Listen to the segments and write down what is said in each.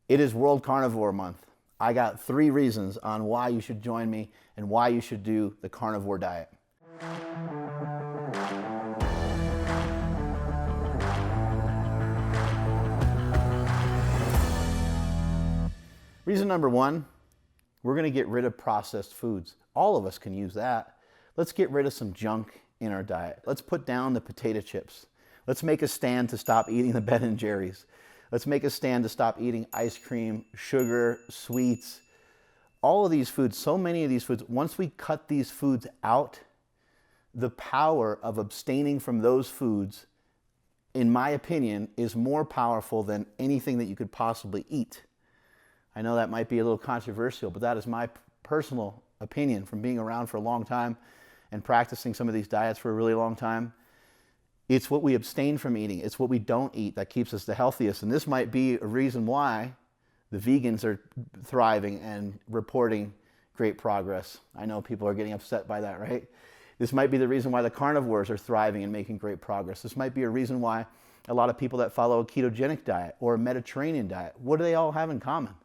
It is World Carnivore Month. I got 3 reasons on why you should join me and why you should do the carnivore diet. Reason number 1, we're going to get rid of processed foods. All of us can use that. Let's get rid of some junk in our diet. Let's put down the potato chips. Let's make a stand to stop eating the Ben & Jerry's. Let's make a stand to stop eating ice cream, sugar, sweets. All of these foods, so many of these foods, once we cut these foods out, the power of abstaining from those foods, in my opinion, is more powerful than anything that you could possibly eat. I know that might be a little controversial, but that is my personal opinion from being around for a long time and practicing some of these diets for a really long time. It's what we abstain from eating. It's what we don't eat that keeps us the healthiest. And this might be a reason why the vegans are thriving and reporting great progress. I know people are getting upset by that, right? This might be the reason why the carnivores are thriving and making great progress. This might be a reason why a lot of people that follow a ketogenic diet or a Mediterranean diet, what do they all have in common?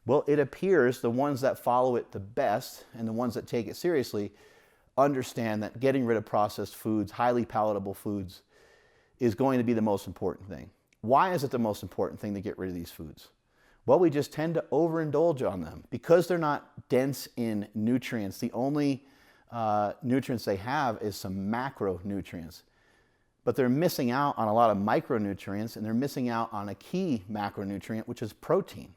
Well, it appears the ones that follow it the best and the ones that take it seriously understand that getting rid of processed foods, highly palatable foods, is going to be the most important thing. Why is it the most important thing to get rid of these foods? Well, we just tend to overindulge on them. Because they're not dense in nutrients, the only nutrients they have is some macronutrients. But they're missing out on a lot of micronutrients, and they're missing out on a key macronutrient, which is protein.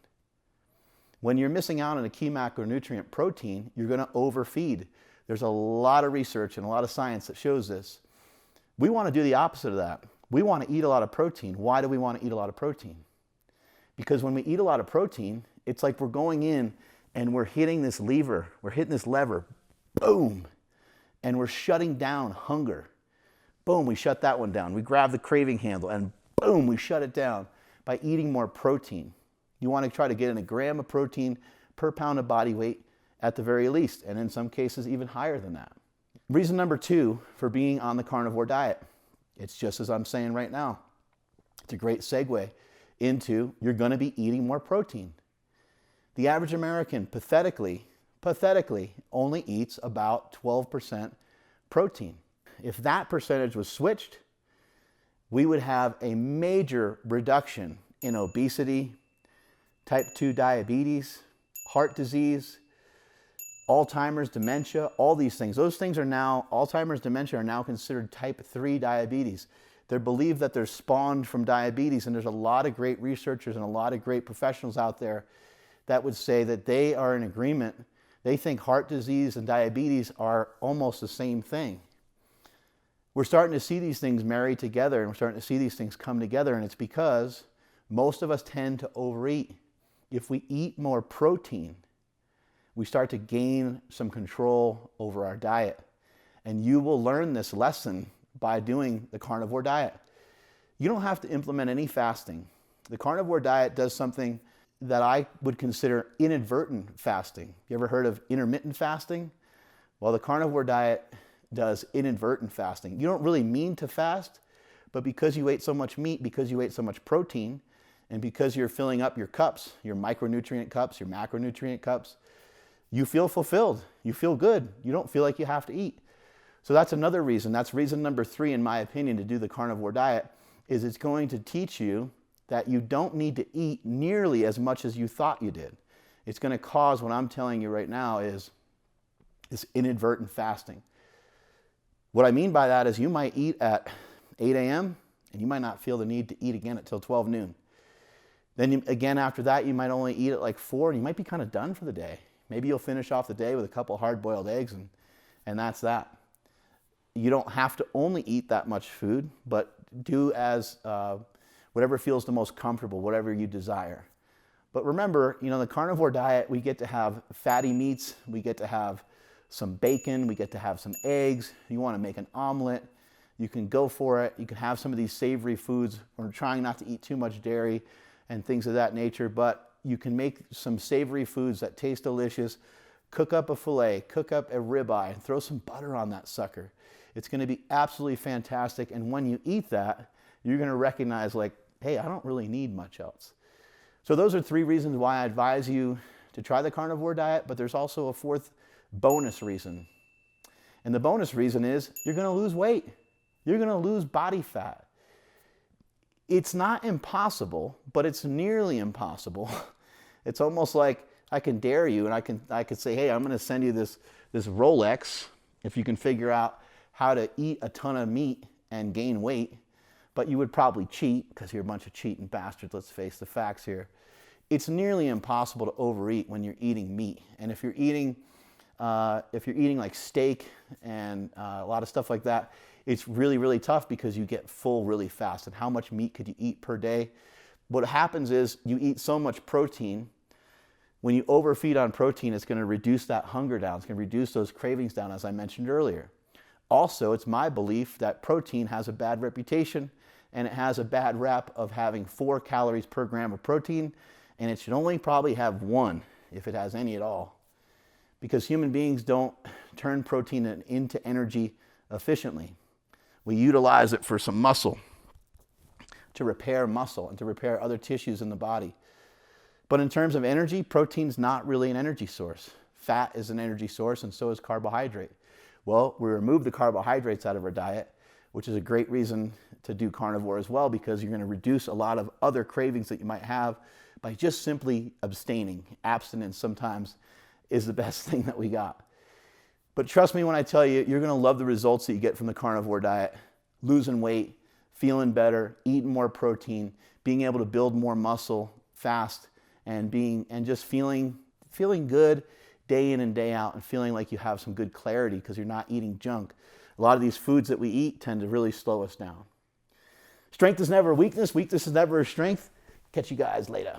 When you're missing out on a key macronutrient, protein, you're going to overfeed. There's a lot of research and a lot of science that shows this. We want to do the opposite of that. We want to eat a lot of protein. Why do we want to eat a lot of protein? Because when we eat a lot of protein, it's like we're going in and we're hitting this lever. We're hitting this lever. Boom. And we're shutting down hunger. Boom, we shut that one down. We grab the craving handle and boom, we shut it down by eating more protein. You want to try to get in a gram of protein per pound of body weight at the very least, and in some cases even higher than that. Reason number 2 for being on the carnivore diet, it's just as I'm saying right now. It's a great segue into you're going to be eating more protein. The average American pathetically only eats about 12% protein. If that percentage was switched, we would have a major reduction in obesity, type 2 diabetes, heart disease, Alzheimer's, dementia, all these things. Those things are now, Alzheimer's, dementia are now considered type 3 diabetes. They're believed that they're spawned from diabetes, and there's a lot of great researchers and a lot of great professionals out there that would say that they are in agreement. They think heart disease and diabetes are almost the same thing. We're starting to see these things marry together, and we're starting to see these things come together, and it's because most of us tend to overeat. If we eat more protein, we start to gain some control over our diet. And you will learn this lesson by doing the carnivore diet. You don't have to implement any fasting. The carnivore diet does something that I would consider inadvertent fasting. You ever heard of intermittent fasting? Well, the carnivore diet does inadvertent fasting. You don't really mean to fast, but because you ate so much meat, because you ate so much protein, and because you're filling up your cups, your micronutrient cups, your macronutrient cups, you feel fulfilled. You feel good. You don't feel like you have to eat. So that's another reason. That's reason number 3, in my opinion, to do the carnivore diet, is it's going to teach you that you don't need to eat nearly as much as you thought you did. It's going to cause, what I'm telling you right now, is this inadvertent fasting. What I mean by that is you might eat at 8 a.m. and you might not feel the need to eat again until 12 noon. Then again after that, you might only eat at like 4 and you might be kind of done for the day. Maybe you'll finish off the day with a couple hard-boiled eggs and that's that. You don't have to only eat that much food, but do as whatever feels the most comfortable, whatever you desire. But remember, the carnivore diet, we get to have fatty meats, we get to have some bacon, we get to have some eggs. You want to make an omelet, you can go for it. You can have some of these savory foods. We're trying not to eat too much dairy and things of that nature, but you can make some savory foods that taste delicious. Cook up a filet, cook up a ribeye, and throw some butter on that sucker. It's going to be absolutely fantastic. And when you eat that, you're going to recognize like, hey, I don't really need much else. So those are 3 reasons why I advise you to try the carnivore diet, but there's also a 4th bonus reason. And the bonus reason is you're going to lose weight. You're going to lose body fat. It's not impossible, but it's nearly impossible. It's almost like I can dare you, and I could say, hey, I'm going to send you this Rolex if you can figure out how to eat a ton of meat and gain weight. But you would probably cheat because you're a bunch of cheating bastards. Let's face the facts here. It's nearly impossible to overeat when you're eating meat. And if you're eating like steak and a lot of stuff like that, it's really, really tough because you get full really fast. And how much meat could you eat per day? What happens is you eat so much protein. When you overfeed on protein, it's going to reduce that hunger down. It's going to reduce those cravings down, as I mentioned earlier. Also, it's my belief that protein has a bad reputation, and it has a bad rap of having 4 calories per gram of protein, and it should only probably have 1, if it has any at all, because human beings don't turn protein into energy efficiently. We utilize it for some muscle, to repair muscle and to repair other tissues in the body. But in terms of energy, protein's not really an energy source. Fat is an energy source, and so is carbohydrate. Well, we remove the carbohydrates out of our diet, which is a great reason to do carnivore as well, because you're going to reduce a lot of other cravings that you might have by just simply abstaining. Abstinence sometimes is the best thing that we got. But trust me when I tell you, you're going to love the results that you get from the carnivore diet. Losing weight, feeling better, eating more protein, being able to build more muscle fast, and just feeling good day in and day out, and feeling like you have some good clarity because you're not eating junk. A lot of these foods that we eat tend to really slow us down. Strength is never a weakness. Weakness is never a strength. Catch you guys later.